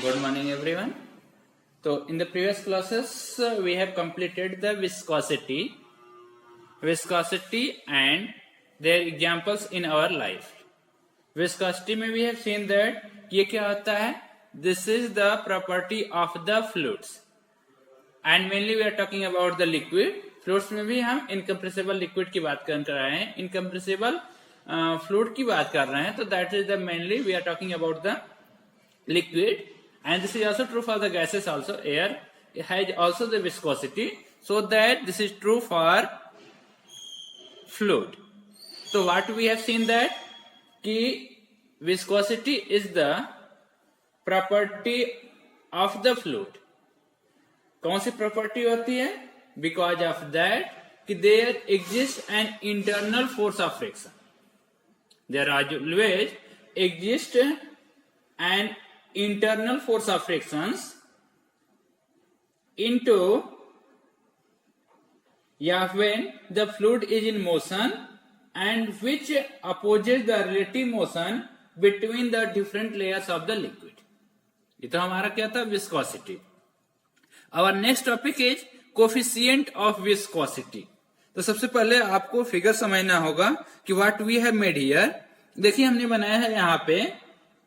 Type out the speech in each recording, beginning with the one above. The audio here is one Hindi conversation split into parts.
Good morning, everyone. So, in the previous classes, we have completed the viscosity and their examples in our life. Viscosity में we have seen that ये क्या होता है? This is the property of the fluids, and mainly we are talking about the liquid. Fluids में भी हम incompressible liquid की बात कर रहे हैं, incompressible fluid की बात कर रहे हैं. तो that is the mainly we are talking about the liquid, and this is also true for the gases also. Air has also the viscosity, so that this is true for fluid. So what we have seen that कि viscosity is the property of the fluid. कौन सी property होती है? Because of that कि there exists an internal force of friction. There always exists an internal force of frictions into when the fluid is in motion, and which opposes the relative motion between the different layers of the liquid. ये तो हमारा क्या था? Viscosity. Our next topic is coefficient of viscosity. तो सबसे पहले आपको फिगर समझना होगा कि what we have made here. देखिए हमने बनाया है यहाँ पे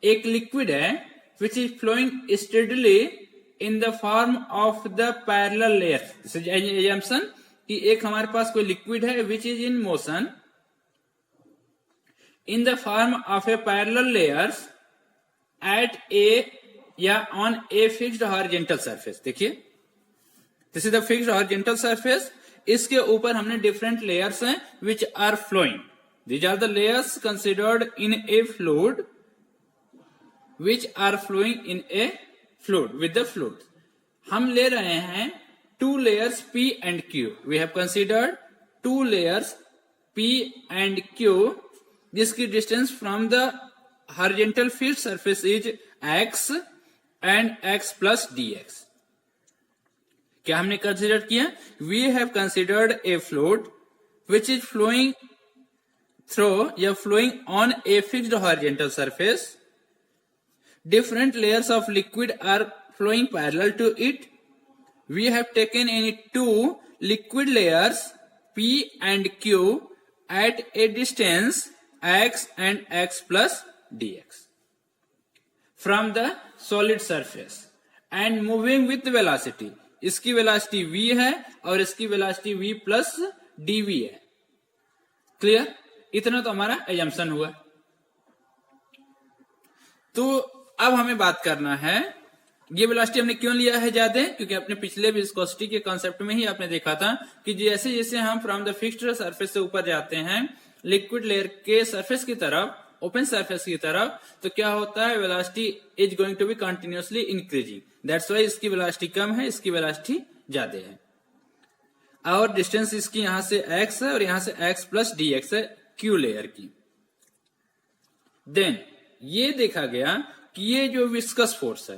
एक लिक्विड है which is flowing steadily in the form of the parallel layers. This is an assumption कि एक हमारे पास कोई लिक्विड है which is in motion in the form of a parallel layers at a या on a fixed horizontal surface. देखिए this is the fixed horizontal surface. इसके ऊपर हमने different layers हैं which are flowing. These are the layers considered in a fluid which are flowing in a fluid with the fluid. हम ले रहे हैं two layers P and Q. We have considered two layers P and Q. जिसकी distance from the horizontal fixed surface is x and x plus dx. क्या हमने कंसिडर किया? We have considered a fluid which is flowing through या flowing on a fixed horizontal surface. Different layers of liquid are flowing parallel to it. We have taken any two liquid layers P and Q at a distance x and x plus dx from the solid surface and moving with velocity. इसकी वेलोसिटी v है और इसकी वेलोसिटी v प्लस dv है. क्लियर? इतना तो हमारा एजम्पशन हुआ. तो अब हमें बात करना है ये वेलोसिटी हमने क्यों लिया है ज्यादा, क्योंकि अपने पिछले विस्कोसिटी के कॉन्सेप्ट में ही आपने देखा था कि जैसे जैसे हम फ्रॉम द फिक्स्ड सरफेस से ऊपर जाते हैं लिक्विड लेयर के सरफेस की तरफ, ओपन सरफेस की तरफ, तो क्या होता है? Velocity is going to be continuously increasing. That's why इसकी वेलोसिटी कम है, इसकी वेलोसिटी ज्यादा है. और डिस्टेंस इसकी यहां से x है और यहां से x प्लस dx है क्यू लेयर की. देन ये देखा गया कि ये जो विस्कस फोर्स है,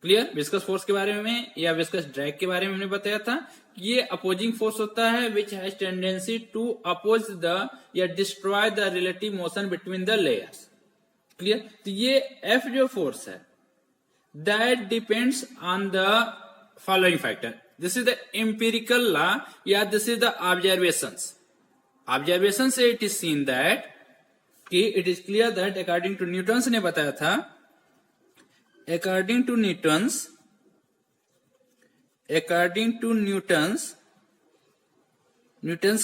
क्लियर? विस्कस फोर्स के बारे में या विस्कस ड्रैग के बारे में हमने बताया था कि ये अपोजिंग फोर्स होता है which has tendency to oppose the या destroy the relative motion between the layers. Clear? तो ये F जो फोर्स है that depends on the following factor. This is the empirical law या this is the observations. Observation से इट इज सीन दैट कि it is clear that according to Newton's ने बताया था, according to Newton's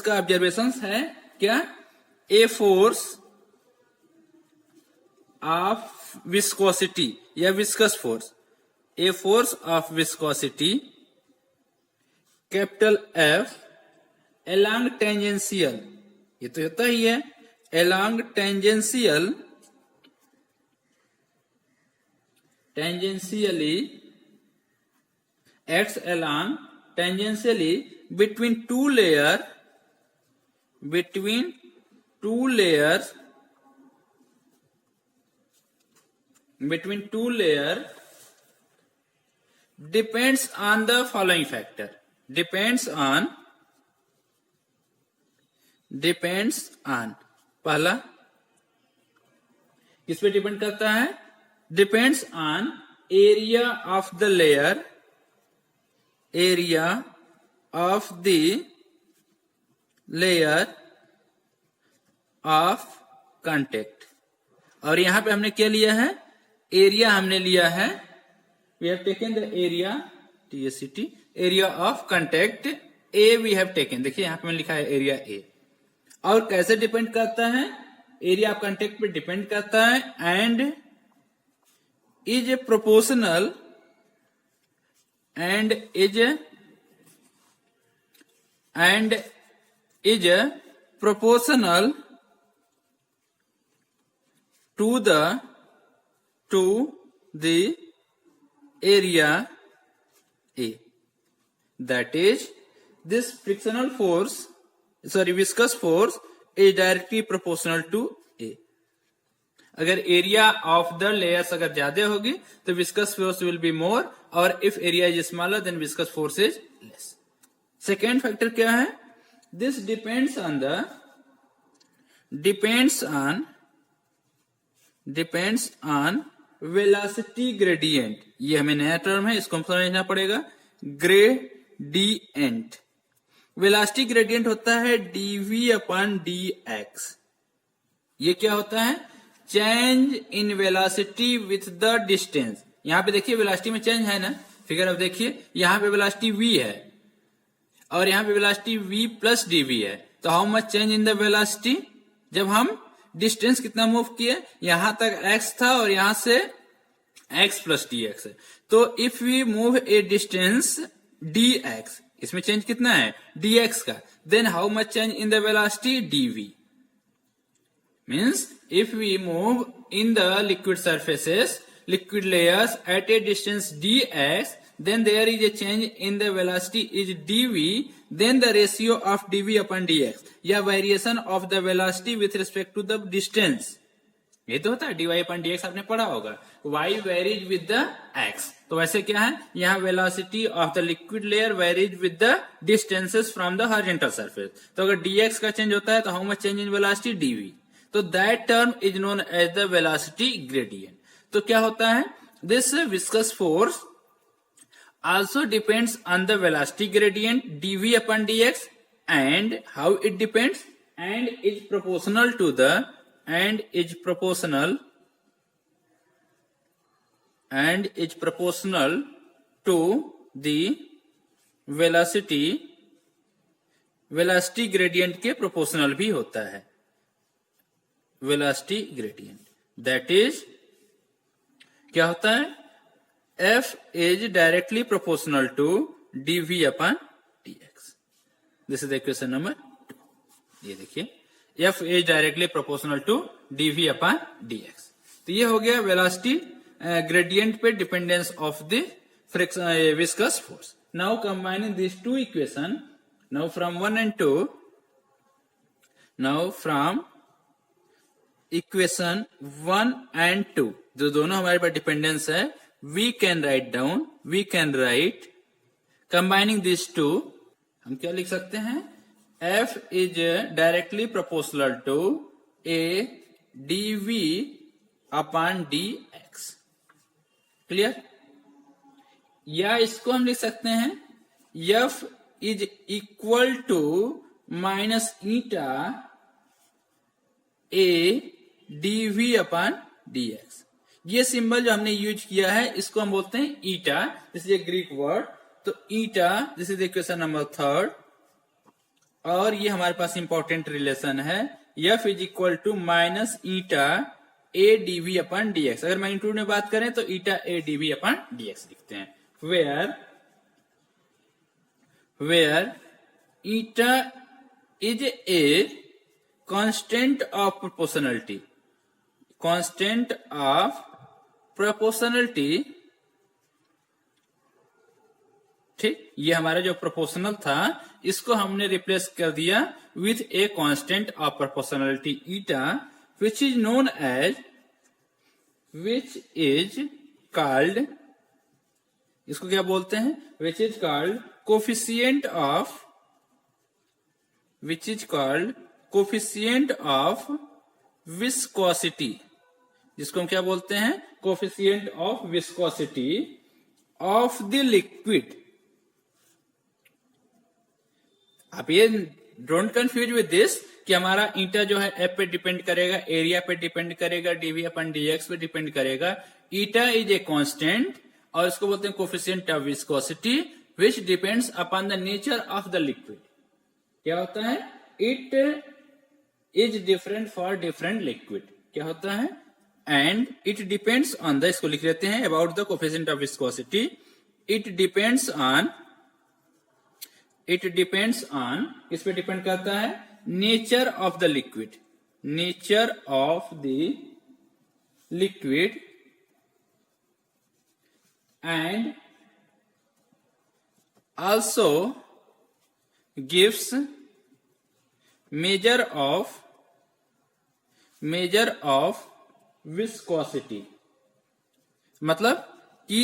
का ऑब्जर्वेशन है क्या? A force of viscosity या viscous force, a force of viscosity capital F along tangential, ये तो होता ही है, along tangentially acts along tangentially between two layers depends on the following factor. Depends on पहला किस पे डिपेंड करता है? Depends on area of the layer, area of the layer of contact। और यहां पे हमने क्या लिया है, एरिया हमने लिया है, we have taken the area TACT, area of contact A we have taken। देखिए यहां पे मैंने लिखा है एरिया A। और कैसे डिपेंड करता है, एरिया ऑफ कंटेक्ट पे डिपेंड करता है and is proportional and is proportional to the area A, that is this frictional force, viscous force is directly proportional to A। अगर एरिया ऑफ द लेयर्स अगर ज्यादा होगी तो viscous force will be more, और if area is smaller then viscous force is less. Second factor क्या है, this depends on velocity gradient. ये हमें नया टर्म है, इसको हम समझना पड़ेगा, ग्रेडियंट। वेलोसिटी ग्रेडियंट होता है dv अपॉन dx। ये क्या होता है, change in velocity with the distance. यहां पे देखिए वेलोसिटी में चेंज है ना, फिगर अब देखिए यहां पे वेलोसिटी v है और यहां पे वेलोसिटी v प्लस dv है, तो how much change in the velocity, जब हम डिस्टेंस कितना मूव किए, यहां तक x था और यहां से x प्लस dx है, तो if we move a distance dx, इसमें चेंज कितना है dx का, then how much change in the velocity dv। Means if we move in the liquid surfaces, liquid layers at a distance dx, then there is a change in the velocity is dv, then the ratio of dv upon dx, या variation of the velocity with respect to the distance। ये तो होता है dy upon dx, आपने पढ़ा होगा, y varies with the x। तो वैसे क्या है, यहाँ velocity of the liquid layer varies with the distances from the horizontal surface। तो अगर dx का चेंज होता है तो how much change in velocity dv, तो that term is known as the velocity gradient। तो क्या होता है, this viscous force also depends on the velocity gradient dv upon dx, and how it depends, and is proportional to the velocity gradient के proportional भी होता है velocity gradient, that is क्या होता है, f is directly proportional to dv upon dx। This is equation number 2। ये देखिए f is directly proportional to dv upon dx। तो ये हो गया वेलोसिटी ग्रेडियंट पे dependence of the viscous force. Now combining this two equation, now from 1 and 2, now from equation 1 and 2, जो दोनों हमारे पास डिपेंडेंस है, we can write combining this two, हम क्या लिख सकते हैं, f is directly proportional to a dv upon dx। Clear, या इसको हम लिख सकते हैं f is equal to minus eta a dv upon dx। ये सिंबल जो हमने यूज किया है इसको हम बोलते हैं eta, this is a Greek word. तो eta, this is equation number 3, और ये हमारे पास इंपॉर्टेंट रिलेशन है, f is equal to minus eta a dv upon dx। अगर मैग्नीट्यूड में बात करें तो eta a dv upon dx लिखते हैं, where eta is a constant of proportionality, ठीक। ये हमारा जो प्रोपोर्शनल था इसको हमने रिप्लेस कर दिया with A constant of proportionality eta, which is called, इसको क्या बोलते हैं, which is called coefficient of viscosity, जिसको हम क्या बोलते हैं, coefficient of viscosity of the liquid. आप ये डोंट कंफ्यूज विद दिस कि हमारा ईटा जो है एफ पे डिपेंड करेगा, एरिया पे डिपेंड करेगा, डीवी अपन डीएक्स पे डिपेंड करेगा। ईटा इज ए कांस्टेंट और इसको बोलते हैं coefficient of viscosity which depends upon the nature of the liquid. क्या होता है, it is different for different liquid. क्या होता है, and it depends on the, इसको लिख लेते हैं, about the coefficient of viscosity, it depends on, it depends on, किस पे डिपेंड करता है, nature of the liquid, nature of the liquid and also gives measure of viscosity। मतलब कि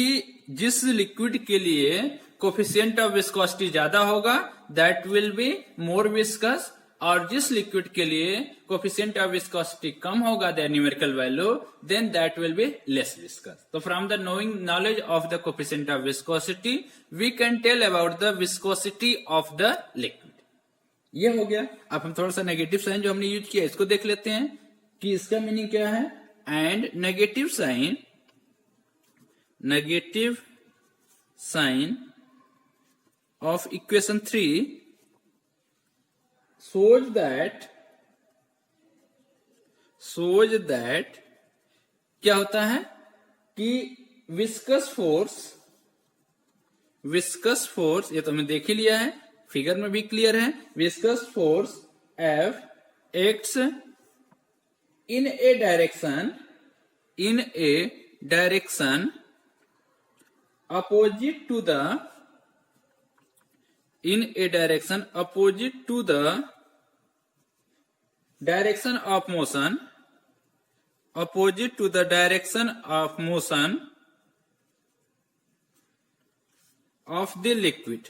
जिस लिक्विड के लिए कोफिशिएंट ऑफ विस्कोसिटी ज्यादा होगा that will be more viscous, और जिस लिक्विड के लिए कोफिशिएंट ऑफ विस्कोसिटी कम होगा the numerical value then that will be less viscous. तो from the knowing knowledge of the coefficient of viscosity we can tell about the viscosity of the liquid. ये हो गया। अब हम थोड़ा सा नेगेटिव साइन जो हमने यूज किया इसको देख लेते हैं कि इसका मीनिंग क्या है। And negative sign of equation 3 shows that क्या होता है कि विस्कस फोर्स, ये तो हमने देख ही लिया है, फिगर में भी क्लियर है। Viscous force F acts in a direction opposite to the direction of motion of the liquid,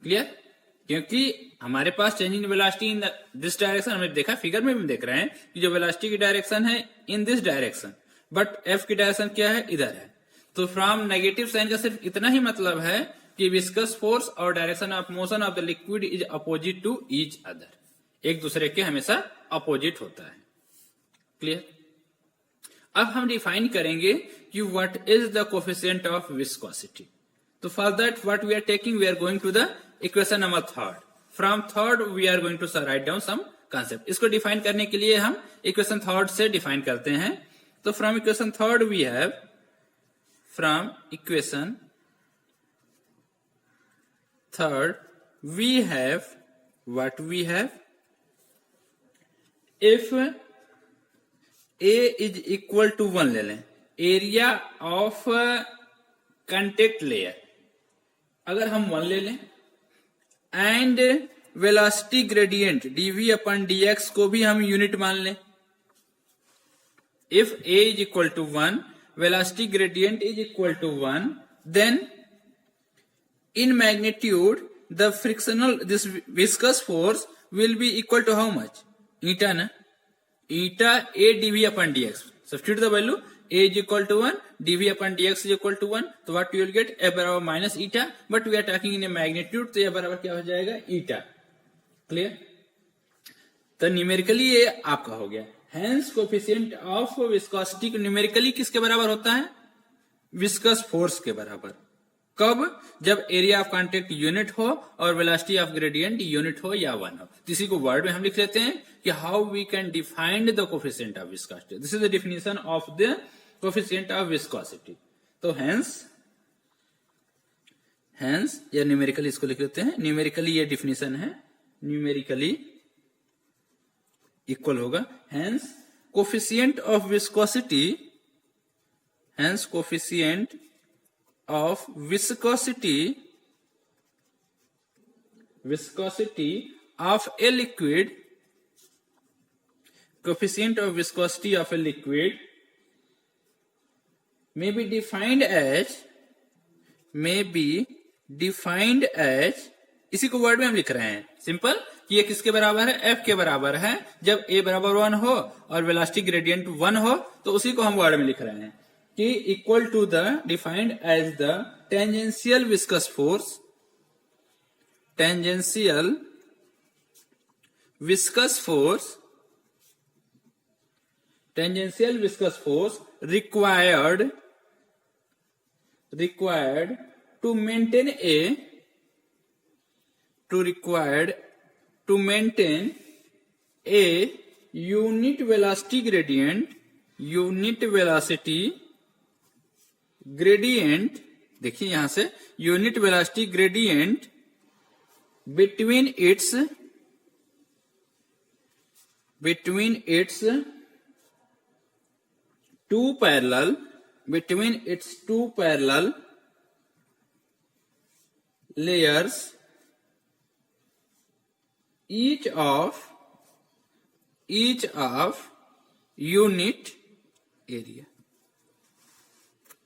clear. क्योंकि हमारे पास change in velocity in this direction, हमने देखा फिगर में भी देख रहे हैं कि जो वेलोसिटी की डायरेक्शन है इन दिस डायरेक्शन, बट एफ की डायरेक्शन क्या है, इधर है। तो फ्रॉम नेगेटिव साइन का सिर्फ इतना ही मतलब है कि विस्कस फोर्स और direction of motion of the liquid is opposite to each other, एक दूसरे के हमेशा अपोजिट होता है। क्लियर। अब हम डिफाइन करेंगे कि what is the coefficient of viscosity. तो for that what we are taking, we are going to the equation number 3rd। From 3rd we are going to write down some concept. इसको डिफाइन करने के लिए हम इक्वेशन 3rd से डिफाइन करते हैं। तो from equation 3rd we have, from equation 3rd we have what we have, if A is equal to 1 ले लें, एरिया ऑफ कंटेक्ट लेयर अगर हम 1 ले लें, and velocity gradient dv upon dx को भी हम यूनिट मान लें। If A is equal to 1, velocity gradient is equal to 1, then in magnitude the frictional, this viscous force will be equal to how much, eta na, eta A dv upon dx, substitute the value, A is equal to 1, dv upon dx is equal to 1, तो what you will get, A बराबर minus eta, but we are talking in a magnitude, तो ये बराबर क्या हो जाएगा, eta। क्लियर। तो न्यूमेरिकली ये आपका हो गया। Hence coefficient of viscosity numerically किसके बराबर होता है, विस्कस फोर्स के बराबर। कब, जब एरिया ऑफ कांटेक्ट यूनिट हो और वेलोसिटी ऑफ ग्रेडियंट यूनिट हो या 1 हो। इसी को वर्ड में हम लिख लेते हैं कि how we can defined the coefficient of viscosity, this is the definition of the coefficient of viscosity. तो हेंस या न्यूमेरिकली इसको लिख लेते हैं, न्यूमेरिकली ये डेफिनेशन है, न्यूमेरिकली इक्वल होगा hence coefficient of viscosity, hence coefficient of viscosity of a liquid, coefficient of viscosity of a liquid may be defined as, इसी को वर्ड में हम लिख रहे हैं सिंपल, कि ये किसके बराबर है, एफ के बराबर है। जब ए बराबर 1 हो और वेलोसिटी ग्रेडियंट 1 हो तो उसी को हम वर्ड में लिख रहे हैं कि equal to the defined as the tangential viscous force, tangential viscous force, tangential viscous force required to maintain a unit velocity gradient, देखिए यहां से unit velocity gradient between its two parallel layers, each of unit area.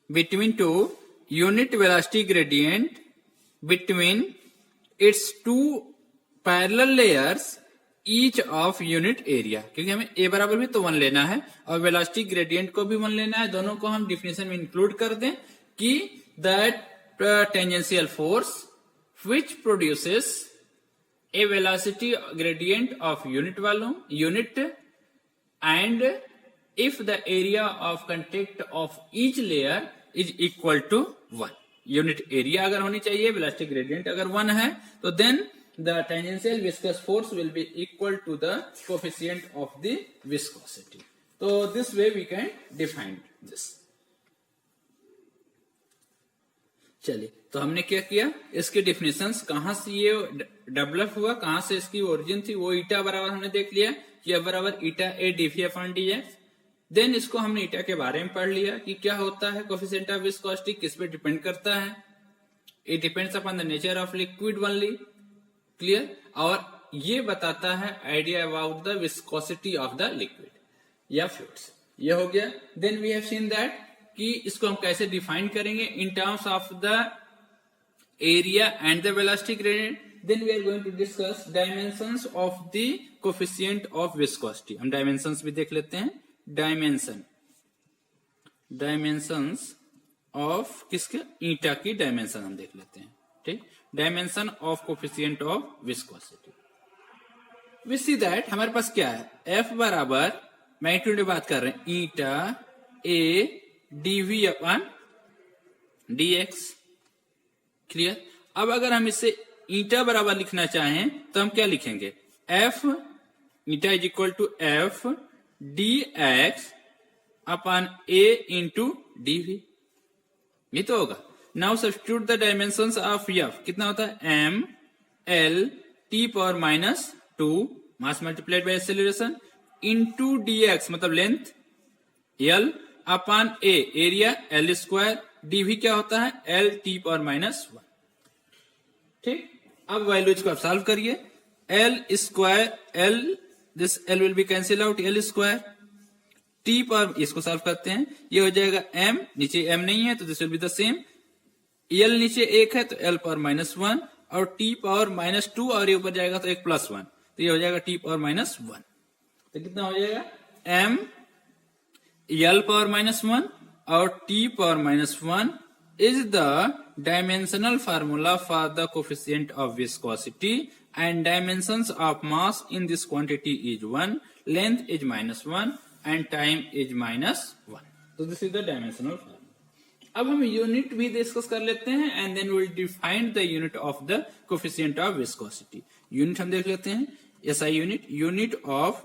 Between two unit velocity gradient between its two parallel layers each of unit area, क्योंकि हमें a बराबर भी तो 1 लेना है और वेलोसिटी ग्रेडियंट को भी 1 लेना है। दोनों को हम डिफिनेशन में इंक्लूड कर दें कि that tangential force which produces a velocity gradient of unit and if the area of contact of each layer is equal to 1, unit area अगर होनी चाहिए, वेलोसिटी ग्रेडियंट अगर 1 है तो then the tangential viscous force will be equal to the coefficient of the viscosity. So this way we can define this. चलिए, तो हमने क्या किया, इसके डिफिनेशंस कहां से ये डेवलप हुआ, कहां से इसकी ओरिजिन थी, वो ईटा बराबर हमने देख लिया कि F बराबर ईटा ए डीवी अपॉन डीएक्स। देन इसको हमने ईटा के बारे में पढ़ लिया कि क्या होता है कोएफिशिएंट ऑफ विस्कोसिटी, किस पे डिपेंड करता है, it depends upon the nature of liquid only, clear. और ये बताता है idea about the viscosity of the liquid या फ्लूइड्स, ये हो गया। Then we have seen that कि इसको हम कैसे डिफाइन करेंगे in terms of the area and the velocity gradient. Then we are going to discuss dimensions of the coefficient of viscosity. हम डायमेंशंस भी देख लेते हैं। डायमेंशंस ऑफ किसके, ईटा की डायमेंशन हम देख लेते हैं, ठीक। Dimension of coefficient of viscosity, we see that हमारे पास क्या है, एफ बराबर मैग्नीट्यूड की बात कर रहे हैं ईटा ए डीवी अपॉन डीएक्स, क्लियर। अब अगर हम इसे ईटा बराबर लिखना चाहें तो हम क्या लिखेंगे, F eta is equal to F D X upon A into DV, ये तो होगा। Now substitute the dimensions of F, कितना होता है, M L T power minus 2 mass multiplied by acceleration into DX मतलब length L upon A area L square, DV क्या होता है, एल टी पावर माइनस 1, ठीक। अब वैल्यूज को आप सॉल्व करिए, L square L, this L will be cancel out, L square T power, इसको सॉल्व करते हैं, ये हो जाएगा एम, नीचे एम नहीं है तो this will be the same, L नीचे 1 है तो एल पावर माइनस 1 और टी पावर माइनस 2 और ये ऊपर जाएगा तो 1 प्लस 1, तो ये हो जाएगा टी पावर माइनस 1, तो कितना हो जाएगा, एम एल पावर माइनस 1 और T power minus 1 is the dimensional formula for the coefficient of viscosity and dimensions of mass in this quantity is 1, length is minus 1 and time is minus 1. So this is the dimensional formula. अब हम यूनिट भी डिस्कस कर लेते हैं and then will define the unit of the coefficient of viscosity. Unit हम देख लेते हैं, SI unit, unit of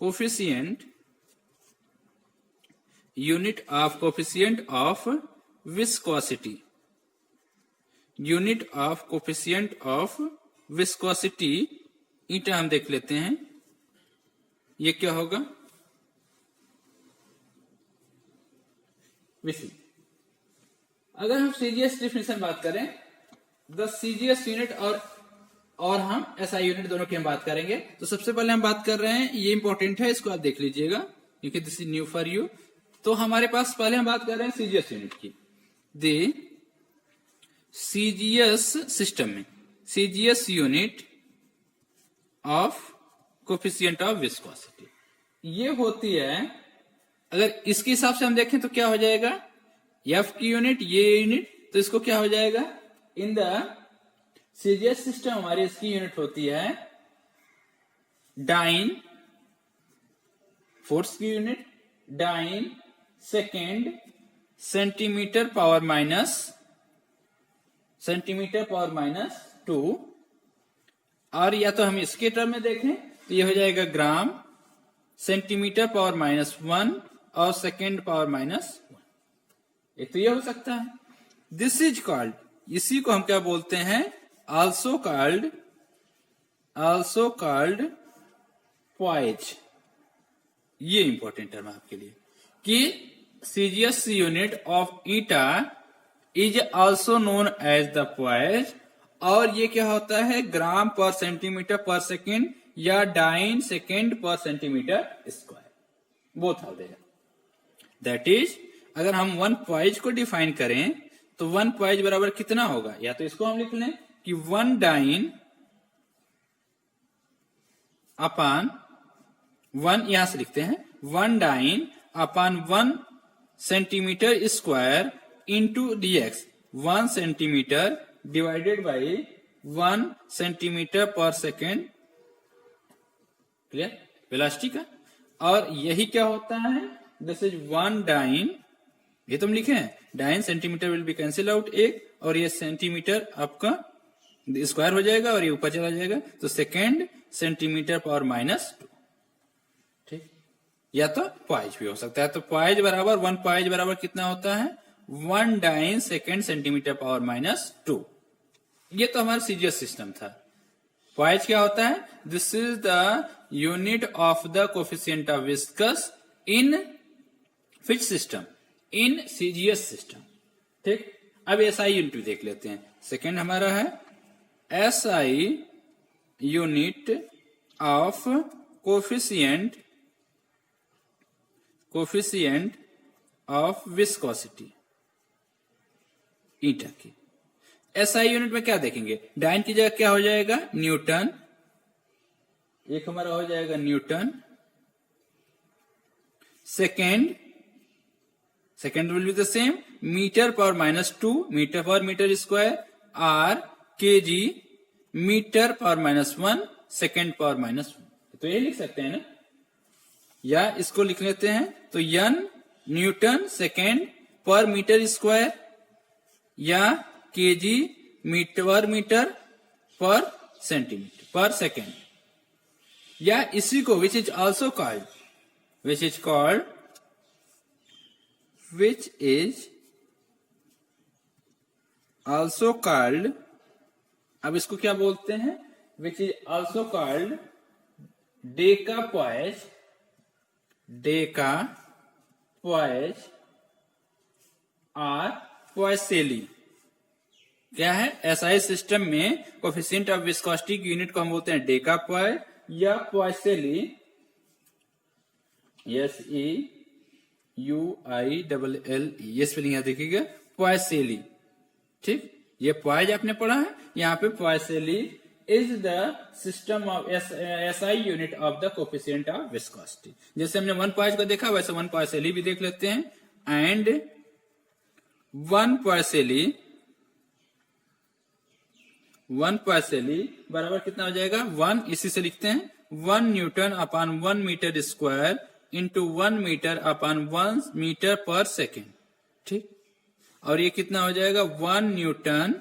coefficient, unit of coefficient of viscosity, unit of coefficient of viscosity eta हम देख लेते हैं, ये क्या होगा, विसी। अगर हम सीजीएस डिफिनेशन बात करें, द सीजीएस यूनिट और हम एसआई यूनिट दोनों की हम बात करेंगे, तो सबसे पहले हम बात कर रहे हैं, ये इंपॉर्टेंट है, इसको आप देख लीजिएगा क्योंकि this is new for you. तो हमारे पास पहले हम बात कर रहे हैं सीजीएस यूनिट की। द सीजीएस सिस्टम में CGS unit of coefficient of viscosity. ये होती है, अगर इसके हिसाब से हम देखें तो क्या हो जाएगा, एफ की यूनिट, ये यूनिट, तो इसको क्या हो जाएगा, इन द सीजीएस सिस्टम हमारी इसकी यूनिट होती है डाइन, फोर्स की unit dyne second centimetre power minus 2, और या तो हम इसके टर्म में देखें तो ये हो जाएगा ग्राम सेंटीमीटर पावर -1 और सेकेंड पावर -1। एक तो ये हो सकता है। दिस इज कॉल्ड, इसी को हम क्या बोलते हैं, आल्सो कॉल्ड पॉइज। ये इंपॉर्टेंट टर्म है आपके लिए कि CGS unit of eta is also known as the poise, और ये क्या होता है, ग्राम पर सेंटीमीटर पर सेकेंड या dyne second per centimetre square, both are there. That is, अगर हम 1 पॉइज को डिफाइन करें तो 1 पॉइज बराबर कितना होगा, या तो इसको हम लिख लें कि 1 डाइन अपान 1, यहां से लिखते हैं 1 dyne upon 1 centimetre square into DX, 1 centimetre divided by 1 centimetre per second, clear, velocity का। और यही क्या होता है, दिस इज 1 डाइन, ये तुम लिखे हैं, dyne centimetre will be cancel out एक, और ये सेंटीमीटर आपका स्क्वायर हो जाएगा और ये ऊपर चला जाएगा, तो सेकेंड सेंटीमीटर पावर -2, ठीक। या तो पॉइज भी हो सकता है, तो पॉइज बराबर 1 पॉइज बराबर कितना होता है, 1 डाइन सेकेंड सेंटीमीटर पावर -2। ये तो हमारा सीजीएस सिस्टम था। पॉइज क्या होता है, this is the unit of the coefficient of viscous in which system, in CGS system, ठीक। अब एसआई यूनिट देख लेते हैं। सेकेंड हमारा है SI unit of coefficient of viscosity eta की। एसआई यूनिट में क्या देखेंगे, डाइन की जगह क्या हो जाएगा, न्यूटन, एक हमारा हो जाएगा newton, second will be the same, metre power -2 metre per metre square, or kg metre power -1 second power -1, तो ये लिख सकते हैं ना, या इसको लिख लेते हैं तो एन न्यूटन सेकेंड पर मीटर स्क्वायर, या केजी मीटर पर सेंटीमीटर पर सेकेंड, या इसी को विच इज ऑल्सो कॉल्ड, अब इसको क्या बोलते हैं, which is also called deca poise और पॉइसेली। क्या है, एसआई सिस्टम में कोफिशिएंट ऑफ विस्कोसिटी की यूनिट को हम बोलते हैं डेका पॉइज या पॉइसेली, SEUILLE, ये स्पेलिंग यहां देखिएगा, पॉइसेली, ठीक। ये पॉइज आपने पढ़ा है, यहाँ पे Poiseuille is the system of SI unit of the coefficient of viscosity. जैसे हमने 1 पॉइज को देखा वैसे 1 पॉइसेली भी देख लेते हैं, एंड 1 पॉइसेली बराबर कितना हो जाएगा, 1, इसी से लिखते हैं 1 न्यूटन अपान 1 मीटर स्क्वायर इंटू 1 मीटर अपान 1 मीटर पर सेकेंड, ठीक। और ये कितना हो जाएगा, 1 न्यूटन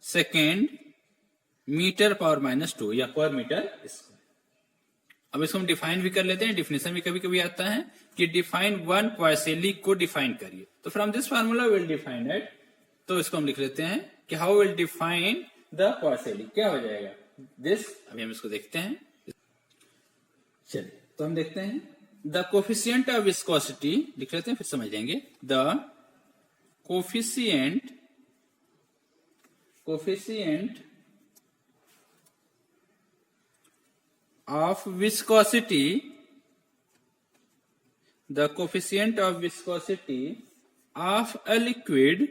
सेकेंड मीटर पावर -2 या पर मीटर स्क्वायर। अब इसको हम डिफाइन भी कर लेते हैं, डिफिनेशन भी कभी कभी आता है कि डिफाइन 1 पॉइसेली को डिफाइन करिए, तो from this formula will define it, तो इसको हम लिख लेते हैं कि हाउ विल डिफाइन द पॉइसेली, क्या हो जाएगा दिस। अभी हम इसको देखते हैं, चलिए तो हम देखते हैं द कोफिशिएंट ऑफ विस्कोसिटी, लिख लेते हैं फिर समझ जाएंगे, the coefficient of viscosity, the coefficient of viscosity of a liquid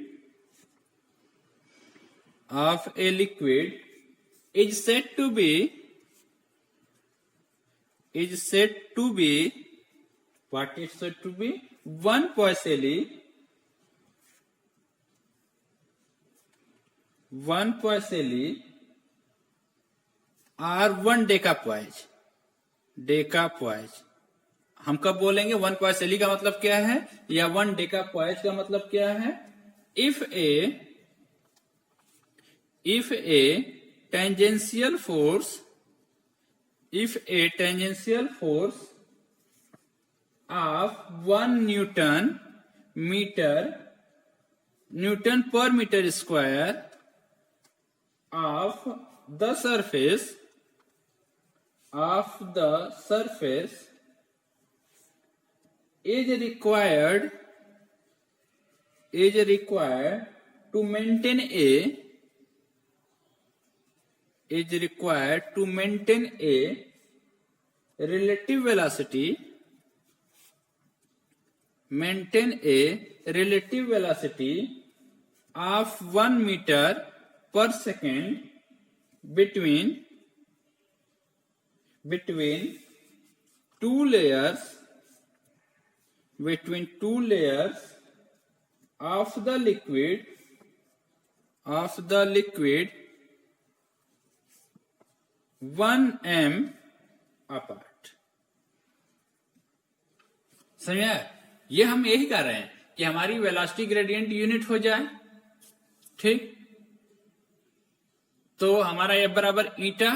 is said to be is said to be, what is said to be? 1 Poiseuille, 1 Poiseuille or 1 decapoise. Decapoise हम कब बोलेंगे? 1 Poiseuille का मतलब क्या है या 1 decapoise का मतलब क्या है? If a tangential force of 1 Newton per meter square of the surface is required to maintain a relative velocity of 1 meter per second between two layers of the liquid 1 m apart. समझा? ये हम यही कर रहे हैं कि हमारी वेलोसिटी ग्रेडियंट यूनिट हो जाए, ठीक? तो हमारा F बराबर ईटा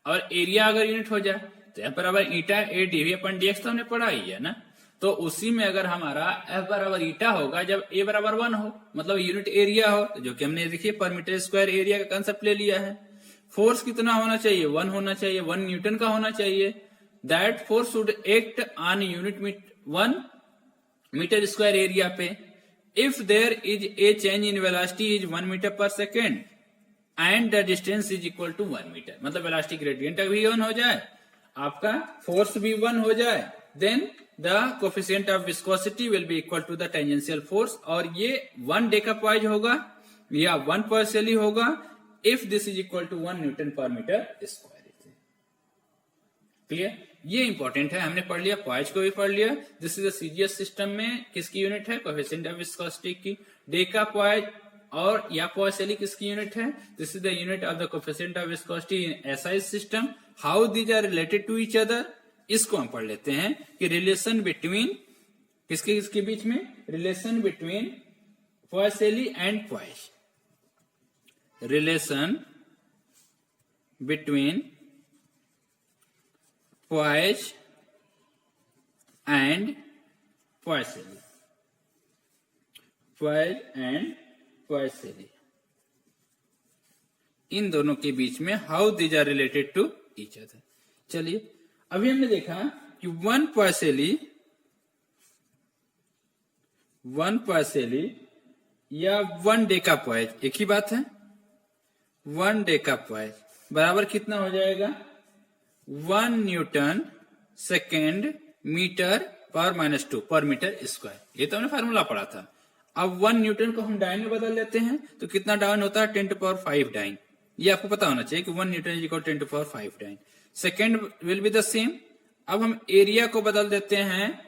और एरिया अगर यूनिट हो जाए तो F बराबर ईटा ए डीवी अपन डीएक्स तो हमने पढ़ा ही है ना. तो उसी में अगर हमारा F बराबर ईटा होगा जब ए बराबर 1 हो, मतलब यूनिट एरिया हो, जो कि हमने देखिए पर मीटर स्क्वायर एरिया का कंसेप्ट ले लिया है. फोर्स कितना होना चाहिए? 1 होना चाहिए, 1 न्यूटन का होना चाहिए. That force should act on unit 1 metre square area पे. If there is a change in velocity is 1 metre per second and the distance is equal to 1 metre, मतलब वेलोसिटी ग्रेडियंट भी 1 हो जाए, आपका फोर्स भी 1 हो जाए, then the coefficient of viscosity will be equal to the tangential force. और ये 1 डेकापॉइज होगा या 1 Poiseuille होगा if this is equal to 1 newton per metre square. Clear? ये इंपॉर्टेंट है, हमने पढ़ लिया, पॉइज को भी पढ़ लिया. This is the CGS system में किसकी यूनिट है? कोफिशिएंट ऑफ विस्कोसिटी की. डेकापॉइज और या Poiseuille किसकी यूनिट है? This is the unit of the coefficient of viscosity in SI system. How these are related to each other, इसको हम पढ़ लेते हैं कि रिलेशन बिटवीन किसके बीच में? Relation between Poiseuille and poise. Relation between poise and Poiseuille. इन दोनों के बीच में how these are related to each other. चलिए, अभी हमने देखा कि 1 Poiseuille या 1 डेकापॉइज एक ही बात है. 1 डेकापॉइज बराबर कितना हो जाएगा? 1 न्यूटन सेकेंड मीटर पर -2 पर मीटर स्क्वायर. ये तो हमने फार्मूला पढ़ा था. अब 1 न्यूटन को हम डाइन में बदल लेते हैं तो कितना डाउन होता है? 10⁵ डाइन. ये आपको पता होना चाहिए कि 1 newton is equal 10⁵ dyne. Second will be the same. अब हम एरिया को बदल देते हैं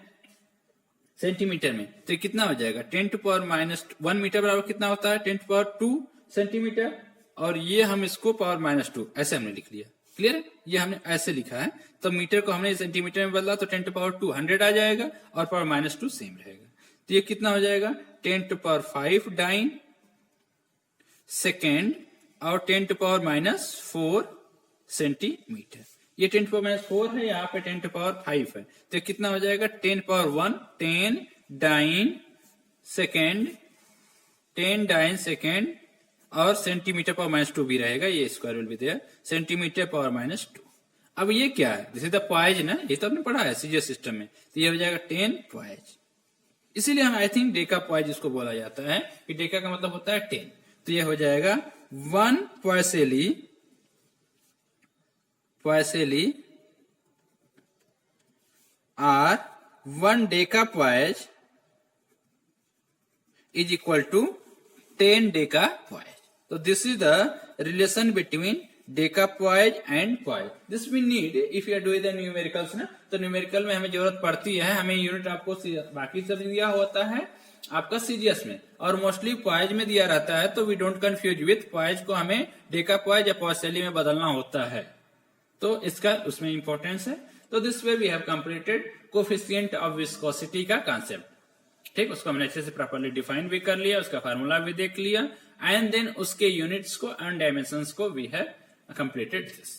सेंटीमीटर में तो कितना हो जाएगा? 10⁻1 मीटर बराबर कितना होता है? 10⁻2 सेंटीमीटर. और ये हम इसको पावर -2 ऐसे हमने लिख लिया. क्लियर है? ये हमने ऐसे लिखा है. तो मीटर को हमने सेंटीमीटर में बदला तो 10⁻2 100 आ जाएगा और पावर -2 सेम रहेगा. तो ये कितना हो जाएगा? 10⁵ डाइन सेकेंड और 10⁻⁻4 सेंटीमीटर. ये 10⁻⁴ है, यहाँ पे 10⁵ है. तो कितना हो जाएगा? 10⁻1 10 डाइन सेकेंड और सेंटीमीटर पावर -2 भी रहेगा. ये square will be there. Centimetre power -2. अब ये क्या है? दिस इज द पॉइज ना, ये तो आपने पढ़ा है सीजीएस सिस्टम में. तो ये हो जाएगा 10 पॉइज. इसीलिए हम आई थिंक डेकापॉइज इसको बोला जाता है कि डेका का मतलब होता है 10. तो ये हो जाएगा 1 Poiseuille or 1 decapoise is equal to 10 decapoise. So this is the relation between decapoise and poise. This we need if you are doing the numericals ना, तो न्यूमेरिकल में हमें जरूरत पड़ती है। हमें यूनिट आपको बाकी सब दिया होता है आपका सीजीएस में, और मोस्टली पॉइज में दिया रहता है, तो we don't confuse with poise को हमें डेकापॉइज या पॉइसेली में बदलना होता है, तो इसका उसमें इंपॉर्टेंस है। तो this way we have completed coefficient of viscosity का कॉन्सेप्ट। ठीक, उसको हमने अच्छे से प्रॉपर्ली डिफाइन भी कर लिया, उसका फार्मूला भी देख लिया, एंड देन उसके यूनिट्स को एंड डायमेंशंस को वी हैव कंप्लीटेड दिस।